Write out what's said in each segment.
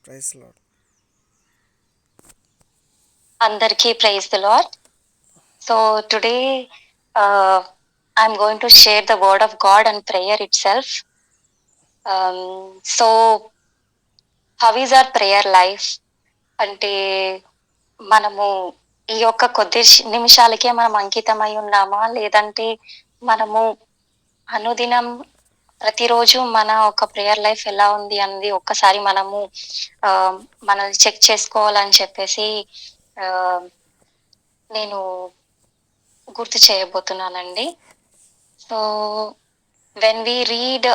Price Lord. అందరికీ praise the Lord. So today I'm going to share the word of God and prayer itself. So how is our prayer life? అంటే మనము ఈ యొక్క కొద్ది నిమిషాలకే మనం అంకితమై ఉన్నామా, లేదంటే మనము అనుదినం ప్రతిరోజు మన ఒక ప్రేయర్ లైఫ్ ఎలా ఉంది అన్నది ఒక్కసారి మనము మనల్ని చెక్ చేసుకోవాలని చెప్పేసి నేను గుర్తు చేయబోతున్నానండి. సో వెన్ వి రీడ్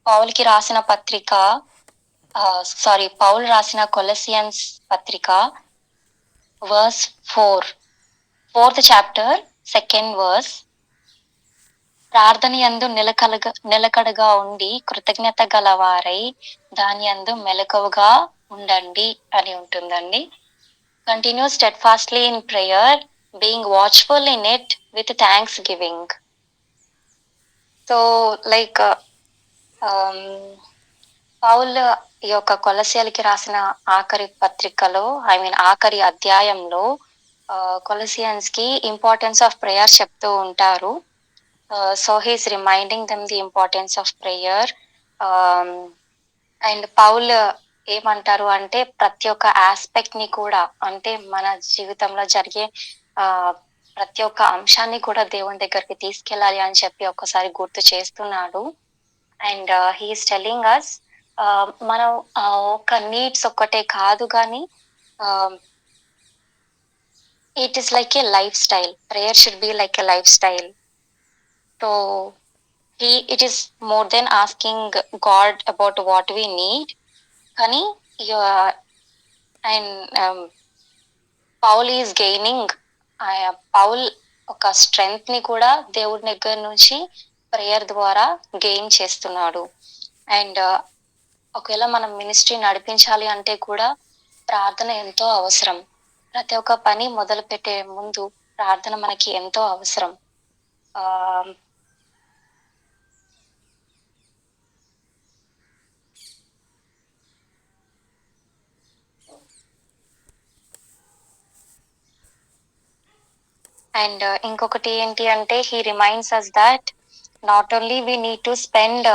పౌల్కి రాసిన పత్రిక పౌల్ రాసిన కొలసియన్స్ పత్రిక verse 4th chapter 2nd verse, ప్రార్థన యందు నిలకడగా ఉండి కృతజ్ఞత గలవారై దాని యందు మెలకువగా ఉండండి అని ఉంటుందండి. Continue steadfastly in prayer, being watchful in it with thanksgiving. So like Paul ఈ యొక్క కొలసియలకి రాసిన ఆఖరి పత్రికలో ఆఖరి అధ్యాయంలో కొలసియన్స్ కి ఇంపార్టెన్స్ ఆఫ్ ప్రేయర్ చెప్తూ ఉంటారు. So he's reminding them the importance of prayer. And Paul ఏమంటారు అంటే ప్రతి ఒక్క ఆస్పెక్ట్ ని కూడా, అంటే మన జీవితంలో జరిగే ప్రతి ఒక్క అంశాన్ని కూడా దేవుని దగ్గరికి తీసుకెళ్ళాలి అని చెప్పి ఒక్కసారి గుర్తు చేస్తున్నాడు. అండ్ హీఈస్ టెల్లింగ్ అస్ మనం ఒక నీడ్స్ ఒక్కటే కాదు కానీ it is like A life style. Prayer should be like A life style. So it is more than asking God about what we need. కానీ పౌల్ ఈజ్ గెయినింగ్, పౌల్ ఒక strength ని కూడా దేవుడి దగ్గర నుంచి ప్రేయర్ ద్వారా గెయిన్ చేస్తున్నాడు. And ఒకవేళ మనం మినిస్ట్రీ నడిపించాలి అంటే కూడా ప్రార్థన ఎంతో అవసరం. ప్రతి ఒక్క పని మొదలు పెట్టే ముందు ప్రార్థన మనకి ఎంతో అవసరం. అండ్ ఇంకొకటి ఏంటి అంటే he reminds us that not only we need to spend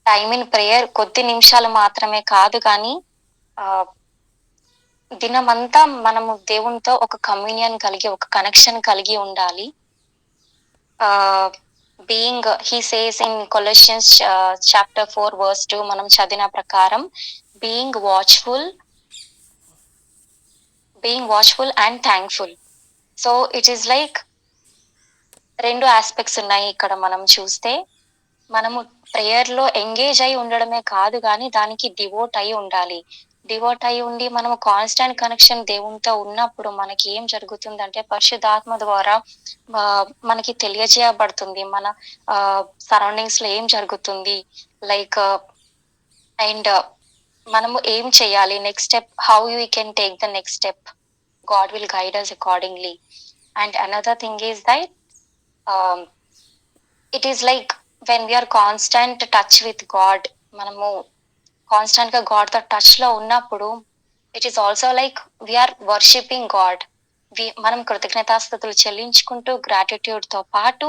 time in prayer, కొద్ది నిమిషాలు మాత్రమే కాదు కానీ దినమంతా మనము దేవునితో ఒక కమ్యూనియన్ కలిగి, ఒక కనెక్షన్ కలిగి ఉండాలి. Being, he says in Colossians chapter 4 verse 2 మనం చదివిన ప్రకారం, being watchful and thankful. So it is like రెండు ఆస్పెక్ట్స్ ఉన్నాయి ఇక్కడ. మనం చూస్తే మనము ప్రేయర్ లో ఎంగేజ్ అయి ఉండడమే కాదు కానీ దానికి డివోట్ అయి ఉండాలి. డివోట్ అయి ఉండి మనము కాన్స్టెంట్ కనెక్షన్ దేవునితో ఉన్నప్పుడు మనకి ఏం జరుగుతుందంటే పరిశుద్ధాత్మ ద్వారా మనకి తెలియజేయబడుతుంది మన సరౌండింగ్స్ లో ఏం జరుగుతుంది, లైక్ అండ్ మనము ఏం చేయాలి, next step, how you can take the next step. God will guide us accordingly. And another thing is that it is like when we are constant touch with God, మనము constant గా God తో touch లో ఉన్నప్పుడు it is also like we're worshipping God. మనం కృతజ్ఞతాస్థుతులు చెల్లించుకుంటూ gratitude తో పాటు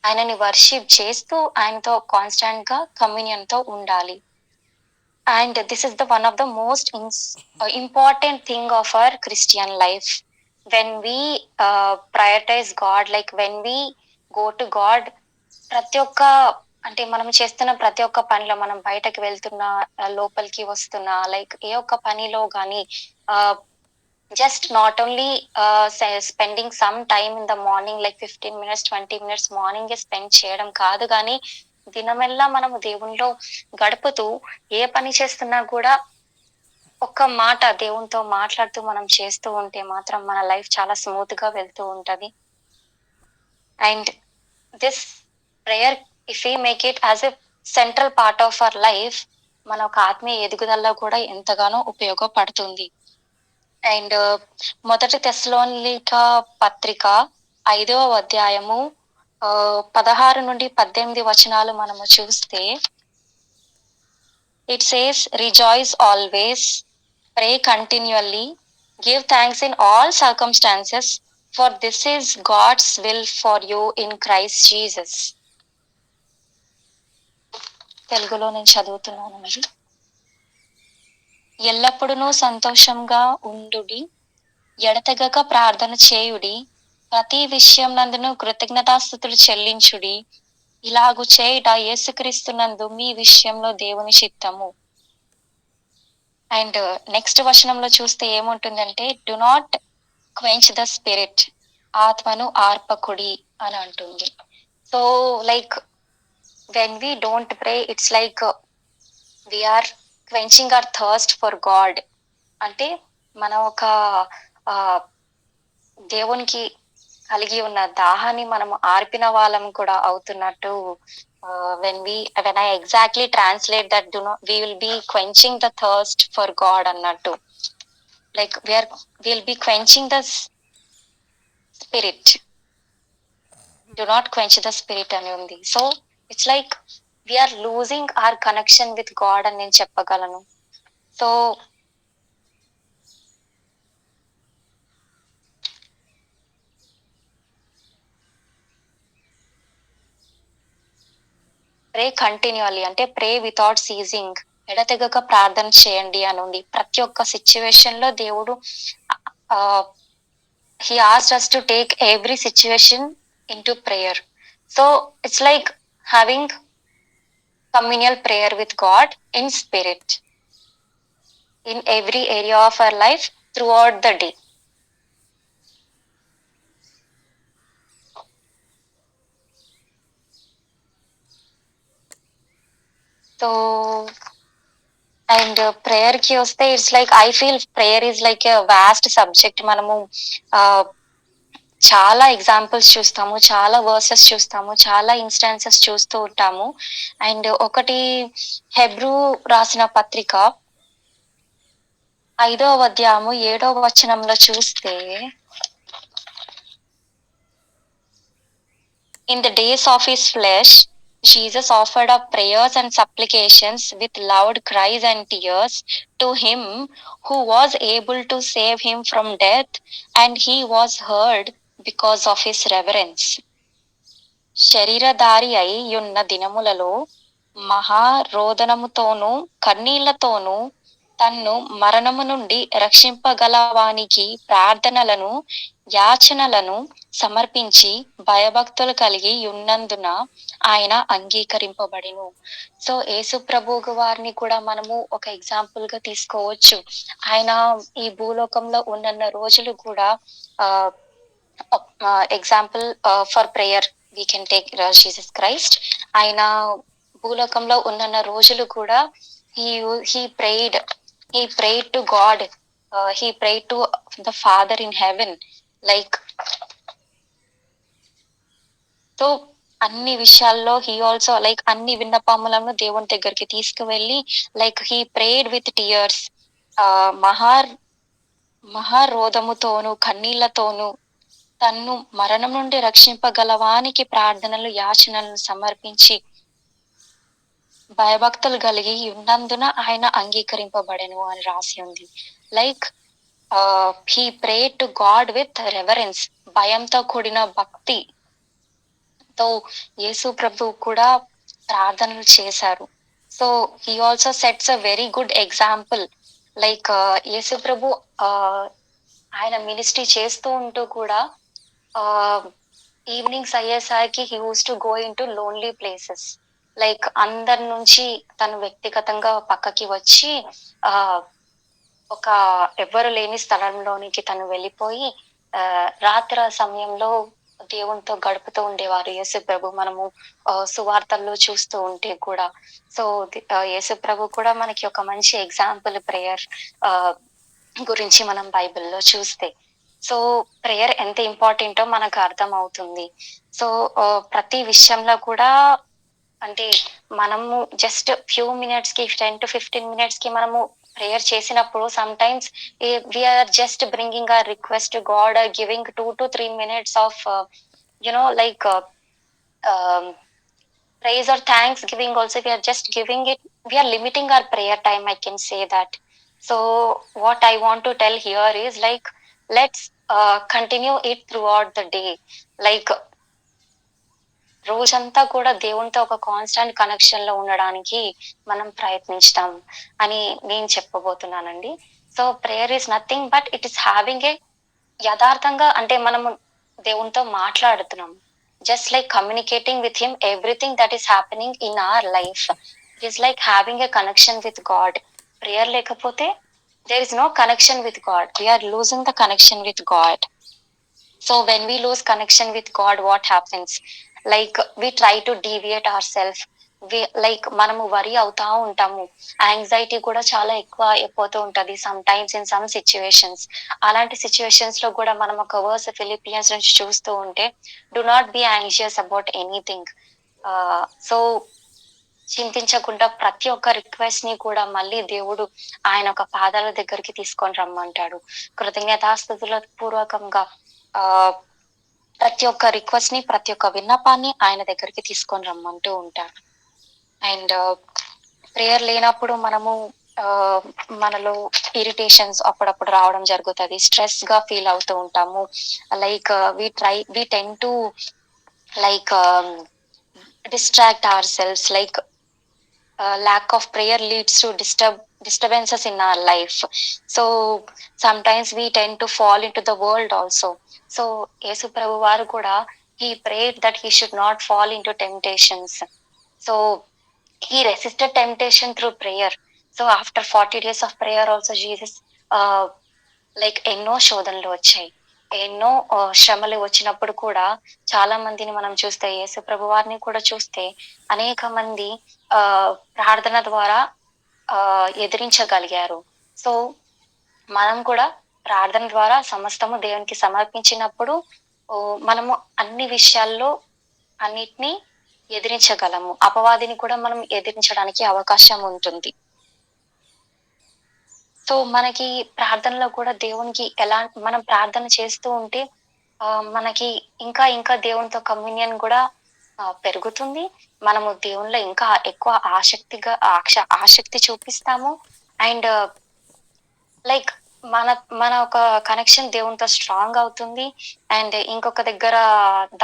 ఆయనని వర్షిప్ చేస్తూ ఆయనతో కాన్స్టెంట్ గా కమ్యూనియన్ తో ఉండాలి. And this is the one of the most important thing of our Christian life. When we prioritize God, like when we go to God, ప్రతి ఒక్క, అంటే మనం చేస్తున్న ప్రతి ఒక్క పనిలో, మనం బయటకు వెళ్తున్నా, లోపలికి వస్తున్నా, లైక్ ఏ ఒక్క పనిలో కానీ just not only spending some time in the morning, like 15 minutes 20 minutes morning spend చేయడం కాదు కానీ దినమెల్లా మనము దేవునిలో గడుపుతూ ఏ పని చేస్తున్నా కూడా ఒక్క మాట దేవునితో మాట్లాడుతూ మనం చేస్తూ ఉంటే మాత్రం మన లైఫ్ చాలా స్మూత్ గా వెళ్తూ ఉంటది. And this prayer, if you make it as a central part of our life, మన ఒక ఆత్మీయ ఎదుగుదలలో కూడా ఎంతగానో ఉపయోగపడుతుంది. అండ్ మొదటి తెస్సలోనిక పత్రిక 5వ అధ్యాయము 16 నుండి 18 వచనాలు మనము చూస్తే, It says, rejoice always, pray continually, give thanks in all circumstances, for this is God's will for you in Christ Jesus. తెలుగులో నేను చదువుతున్నాను మరి. ఎల్లప్పుడూ సంతోషంగా ఉండుడి, ఎడతెగక ప్రార్థన చేయుడి, ప్రతి విషయం నందును కృతజ్ఞతాస్తుతులు చెల్లించుడి, ఇలాగు చేయుట యేసుక్రీస్తునందు మీ విషయంలో దేవుని చిత్తము. అండ్ నెక్స్ట్ వచనంలో చూస్తే ఏముంటుందంటే, do not quench the spirit, ఆత్మను ఆర్పకుడి అని అంటుంది. So like when we don't pray, it's like we're quenching our thirst for God. అంటే మనం ఒక దేవునికి కలిగి ఉన్న దాహాన్ని మనం ఆర్పిన వాళ్ళం కూడా అవుతున్నట్టు. when I exactly translate that, we will be quenching the thirst for God అన్నట్టు. Like we'll be quenching the spirit. Do not quench the spirit అని ఉంది. So it's like we are losing our connection with God అని నేను చెప్పగలను. So ప్రే కంటిన్యూઅల్లీ అంటే ప్రే without seizing, ఎడతెగక ప్రార్థన చేయండి అని ఉంది. ప్రతి ఒక్క సిచ్యువేషన్ లో దేవుడు he asked us to take every situation into prayer. So it's like having communal prayer with God in spirit in every area of our life throughout the day. So and prayer కి వస్తే, it's like I feel prayer is like a vast subject. మనము చాలా examples చూస్తాము, చాలా versus చూస్తాము, చాలా instances చూస్తూ ఉంటాము. అండ్ ఒకటి హెబ్రూ రాసిన పత్రిక 5వ అధ్యాయము 7వ వచనంలో చూస్తే, in the days of his flesh, Jesus offered up prayers and supplications with loud cries and tears to him who was able to save him from death, and he was heard because of his reverence. శరీరధారి అయి ఉన్న దినములలో మహారోదనముతోనూ కన్నీళ్లతోనూ తన్ను మరణము నుండి రక్షింపగలవానికి ప్రార్థనలను యాచనలను సమర్పించి భయభక్తులు కలిగి ఉన్నందున ఆయన అంగీకరింపబడిను. సో యేసు ప్రభువు వారిని కూడా మనము ఒక ఎగ్జాంపుల్ గా తీసుకోవచ్చు. ఆయన ఈ భూలోకంలో ఉన్న రోజులు కూడా example for prayer we can take Jesus Christ. ఆయన భూలోకంలో ఉన్న రోజులు కూడా he prayed to God, he prayed to the Father in heaven, like so అన్ని విషయాల్లో హీ ఆల్సో లైక్ అన్ని విన్నపములను దేవుని దగ్గరికి తీసుకువెళ్ళి, like he prayed with tears, మహారోధముతోను కన్నీళ్లతోను తన్ను మరణం నుండి రక్షింపగలవానికి ప్రార్థనలు యాచనలను సమర్పించి భయభక్తులు కలిగి ఉన్నందున ఆయన అంగీకరింపబడెను అని రాసి ఉంది. Like he prayed to God with reverence, భయంతో కూడిన భక్తితో యేసు ప్రభు కూడా ప్రార్థనలు చేశారు. So he also sets a very good example. Like Yesu ప్రభు ఆయన మినిస్ట్రీ చేస్తూ ఉంటూ కూడా ఈవినింగ్స్ అయ్యేసరికి he used to go in to lonely places. Like అందరి నుంచి తను వ్యక్తిగతంగా పక్కకి వచ్చి ఒక ఎవ్వరు లేని స్థలంలోనికి తను వెళ్ళిపోయి రాత్రి సమయంలో దేవునితో గడుపుతూ ఉండేవారు యేసు ప్రభు. మనము సువార్తల్లో చూస్తూ ఉంటే కూడా. సో యేసు ప్రభు కూడా మనకి ఒక మంచి ఎగ్జాంపుల్ ప్రేయర్ గురించి మనం బైబిల్లో చూస్తే. సో ప్రేయర్ ఎంత ఇంపార్టెంటో మనకు అర్థం అవుతుంది. సో ప్రతి విషయంలో కూడా అంటే మనము జస్ట్ ఫ్యూ మినిట్స్ కి 10 to 15 మినిట్స్ కి మనము ప్రేయర్ చేసినప్పుడు sometimes we're just bringing our request to God, giving 2 to 3 minutes of like praise or thanksgiving also. We are just giving it we are limiting our prayer time, I can say that. So what I want to tell here is like, let's continue it throughout the day. Like రోజంతా కూడా దేవునితో ఒక constant connection లో ఉండడానికి మనం ప్రయత్నించుతాం అని నేను చెప్పబోతున్నానండి. So prayer is nothing but it is having a యథార్థంగా అంటే మనము దేవునితో మాట్లాడుతున్నాం. Just like communicating with him everything that is happening in our life. It is like having a connection with God. Prayer లేకపోతే there is no connection with God. We're losing the connection with God. So when we lose connection with God, what happens? Like we try to deviate ourselves. We like మనము వరి అవుతా ఉంటాము. Anxiety కూడా చాలా ఎక్కువ అయిపోతూ ఉంటది sometimes in some situations. అలాంటి సిచ్యువేషన్స్ లో కూడా మనం ఒక వర్స్ ఫిలిపియన్స్ నుంచి చూస్తూ ఉంటే, do not be anxious about anything. So చింతించకుండా ప్రతి ఒక్క రిక్వెస్ట్ ని కూడా మళ్ళీ దేవుడు ఆయన ఒక పాదాల దగ్గరికి తీసుకొని రమ్మంటాడు. కృతజ్ఞతాస్తుతుల పూర్వకంగా ఆ ప్రతి ఒక్క రిక్వెస్ట్ ని, ప్రతి ఒక్క విన్నపాన్ని ఆయన దగ్గరికి తీసుకొని రమ్మంటూ ఉంటాడు. అండ్ ప్రేయర్ లేనప్పుడు మనము మనలో ఇరిటేషన్స్ అప్పుడప్పుడు రావడం జరుగుతుంది. స్ట్రెస్ గా ఫీల్ అవుతూ ఉంటాము. Like we tend to like distract ourselves. Like lack of prayer leads to disturbances in our life. So sometimes we tend to fall into the world also. So yesu prabhu varu kuda, he prayed that he should not fall into temptations. So he resisted temptation through prayer. So after 40 days of prayer also Jesus uh, like ఎన్నో శోధనలు వచ్చాయి. ఎన్నో శ్రమలు వచ్చినప్పుడు కూడా చాలా మందిని మనం చూస్తే, యేసు ప్రభు వారిని కూడా చూస్తే అనేక మంది ఆ ప్రార్థన ద్వారా ఎదిరించగలిగారు. సో మనం కూడా ప్రార్థన ద్వారా సమస్తము దేవునికి సమర్పించినప్పుడు మనము అన్ని విషయాల్లో అన్నిటినీ ఎదిరించగలము. అపవాదిని కూడా మనం ఎదిరించడానికి అవకాశం ఉంటుంది. సో మనకి ప్రార్థనలో కూడా దేవునికి ఎలా మనం ప్రార్థన చేస్తూ ఉంటే మనకి ఇంకా ఇంకా దేవునితో కమ్యూనియన్ కూడా పెరుగుతుంది. మనము దేవునిలో ఇంకా ఎక్కువ ఆసక్తి చూపిస్తాము. అండ్ లైక్ మన మన ఒక కనెక్షన్ దేవునితో స్ట్రాంగ్ అవుతుంది. అండ్ ఇంకొక దగ్గర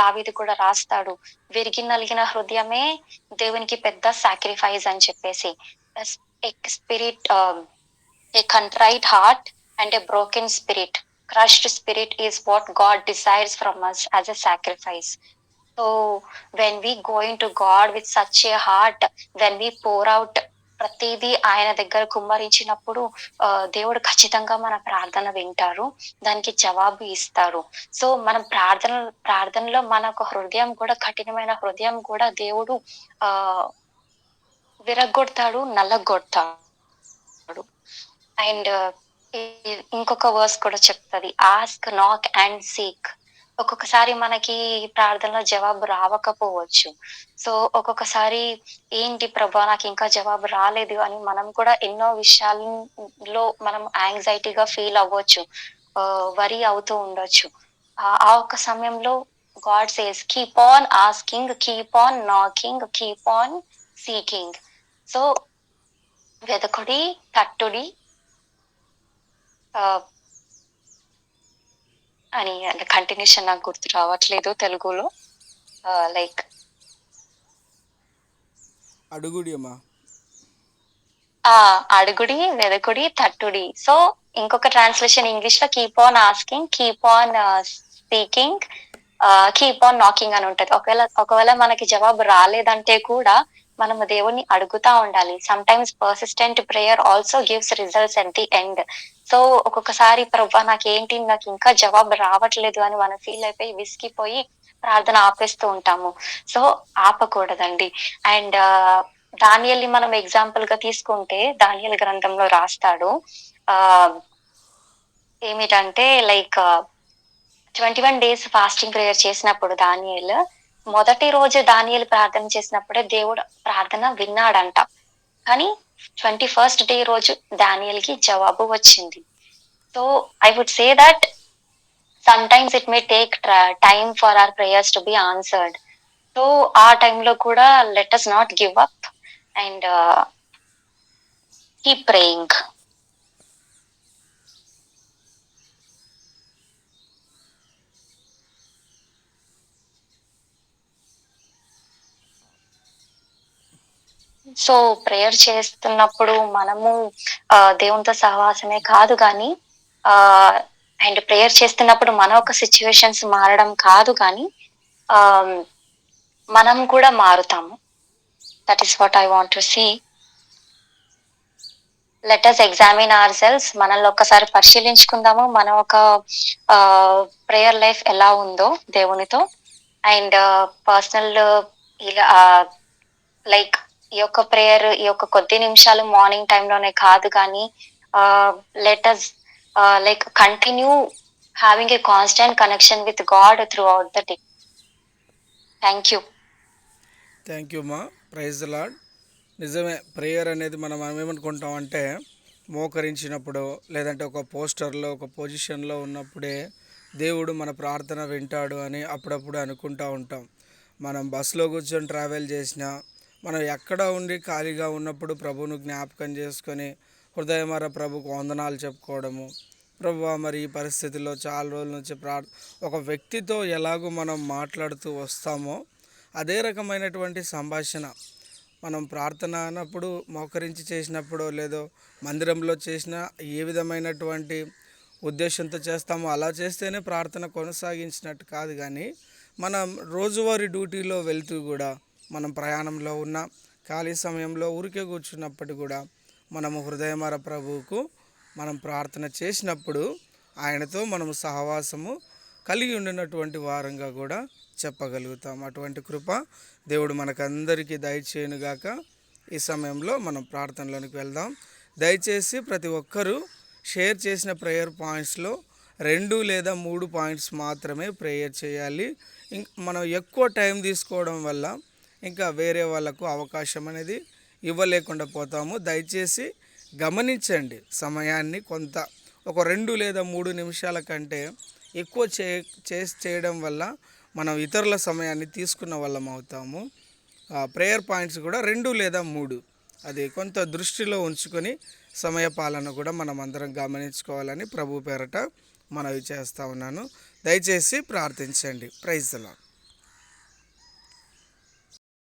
దావీదు కూడా రాస్తాడు, విరిగి నలిగిన హృదయమే దేవునికి పెద్ద సాక్రిఫైస్ అని చెప్పేసి. Spirit A contrite heart and a broken spirit, crushed spirit is what God desires from us as a sacrifice. So when we go into God with such a heart, when we pour out ప్రతిదీ ఆయన దగ్గర కుమ్మరించినప్పుడు దేవుడు ఖచ్చితంగా మన ప్రార్థన వింటారు, దానికి జవాబు ఇస్తారు. సో మనం ప్రార్థనలో మన ఒక హృదయం కూడా, కఠినమైన హృదయం కూడా దేవుడు విరగొడతాడు, నల్లగొడతాడు. అండ్ ఇంకొక వర్స్ కూడా చెప్తుంది, ఆస్క్, నాక్ అండ్ సీక్. ఒక్కొక్కసారి మనకి ప్రార్థనలో జవాబు రావకపోవచ్చు. సో ఒక్కొక్కసారి ఏంటి ప్రభా నాకు ఇంకా జవాబు రాలేదు అని మనం కూడా ఎన్నో విషయాల్లో మనం యాంగ్జైటీగా ఫీల్ అవ్వచ్చు, వరి అవుతూ ఉండొచ్చు. ఆ ఒక్క సమయంలో God says keep on asking, keep on knocking, keep on seeking. So వెదకుడి, తట్టుడి అని కంటిన్యూషన్ నాకు గుర్తు రావట్లేదు తెలుగులో. లైక్ అడుగుడి అమ్మా, అడుగుడి, వెదకుడి, తట్టుడి. సో ఇంకొక ట్రాన్స్లేషన్ ఇంగ్లీష్ లో keep on asking, keep on speaking, keep on knocking అని ఉంటది. ఒకవేళ మనకి జవాబు రాలేదంటే కూడా మనము దేవుణ్ణి అడుగుతా ఉండాలి. Some times persistent prayer also gives results at the end. So ఒక్కొక్కసారి ప్రభా నాకు ఇంకా జవాబు రావట్లేదు అని మనం ఫీల్ అయిపోయి విసిగిపోయి ప్రార్థన ఆపేస్తూ ఉంటాము. సో ఆపకూడదండి. అండ్ దానియల్ని మనం ఎగ్జాంపుల్ గా తీసుకుంటే, దానియల్ గ్రంథంలో రాస్తాడు ఏమిటంటే లైక్ 21 days ఫాస్టింగ్ ప్రేయర్ చేసినప్పుడు దానియేల్ మొదటి రోజు దానియేల్ ప్రార్థన చేసినప్పుడే దేవుడు ప్రార్థన విన్నాడంట. కానీ 21st day రోజు దానియేల్ కి జవాబు వచ్చింది. So I would say that sometimes it may take time for our prayers to be answered. So ఆ టైంలో కూడా let us not give up and Keep praying. So prayer చేస్తున్నప్పుడు మనము దేవునితో సహవాసమే కాదు గానీ అండ్ ప్రేయర్ చేస్తున్నప్పుడు మన ఒక సిట్యుయేషన్స్ మారడం కాదు గానీ ఆహ్, మనం కూడా మారుతాము. That is what I want to see. Let us examine ourselves. మనల్ని ఒక్కసారి పరిశీలించుకుందాము. మన ఒక ప్రేయర్ లైఫ్ ఎలా ఉందో దేవునితో. అండ్ పర్సనల్ ఇలా లైక్ ఈ యొక్క ప్రేయర్ ఈ యొక్క కొద్ది నిమిషాలు మార్నింగ్ టైంలోనే కాదు కానీ let us like continue having a constant connection with God throughout the day. Thank you. Thank you మా. Praise the Lord. నిజమే, ప్రేయర్ అనేది మనం ఏమనుకుంటామంటే మోకరించినప్పుడు లేదంటే ఒక పోస్టర్లో ఒక పొజిషన్లో ఉన్నప్పుడే దేవుడు మన ప్రార్థన వింటాడు అని అప్పుడప్పుడు అనుకుంటూ ఉంటాం. మనం బస్సులో కూర్చొని ట్రావెల్ చేసినా, మనం ఎక్కడ ఉండి ఖాళీగా ఉన్నప్పుడు ప్రభువును జ్ఞాపకం చేసుకొని హృదయమర ప్రభుకు వందనాలు చెప్పుకోవడము. ప్రభువా, మరి ఈ పరిస్థితుల్లో చాలా రోజుల నుంచి ఒక వ్యక్తితో ఎలాగో మనం మాట్లాడుతూ వస్తామో అదే రకమైనటువంటి సంభాషణ మనం ప్రార్థన అన్నప్పుడు మోకరించి చేసినప్పుడు లేదో మందిరంలో చేసిన ఏ విధమైనటువంటి ఉద్దేశంతో చేస్తామో అలా చేస్తేనే ప్రార్థన కొనసాగించినట్టు కాదు. కానీ మనం రోజువారీ డ్యూటీలో వెళ్తూ కూడా మనం ప్రయాణంలో ఉన్న ఖాళీ సమయంలో ఊరికే కూర్చున్నప్పటికీ కూడా మనము హృదయమర ప్రభువుకు మనం ప్రార్థన చేసినప్పుడు ఆయనతో మనము సహవాసము కలిగి ఉండినటువంటి వారంగా కూడా చెప్పగలుగుతాం. అటువంటి కృప దేవుడు మనకందరికీ దయచేయునుగాక. ఈ సమయంలో మనం ప్రార్థనలోనికి వెళ్దాం. దయచేసి ప్రతి ఒక్కరూ షేర్ చేసిన ప్రేయర్ పాయింట్స్లో 2 లేదా 3 పాయింట్స్ మాత్రమే ప్రేయర్ చేయాలి. మనం ఎక్కువ టైం తీసుకోవడం వల్ల ఇంకా వేరే వాళ్ళకు అవకాశం అనేది ఇవ్వలేకుండా పోతాము. దయచేసి గమనించండి, సమయాన్ని కొంత ఒక 2 లేదా 3 నిమిషాల కంటే ఎక్కువ చేయడం వల్ల మనం ఇతరుల సమయాన్ని తీసుకున్న వాళ్ళం అవుతాము. ప్రేయర్ పాయింట్స్ కూడా 2 లేదా 3 అది కొంత దృష్టిలో ఉంచుకొని సమయపాలన కూడా మనం అందరం గమనించుకోవాలని ప్రభు పేరట మనవి చేస్తూ ఉన్నాను. దయచేసి ప్రార్థించండి. Praise the lord.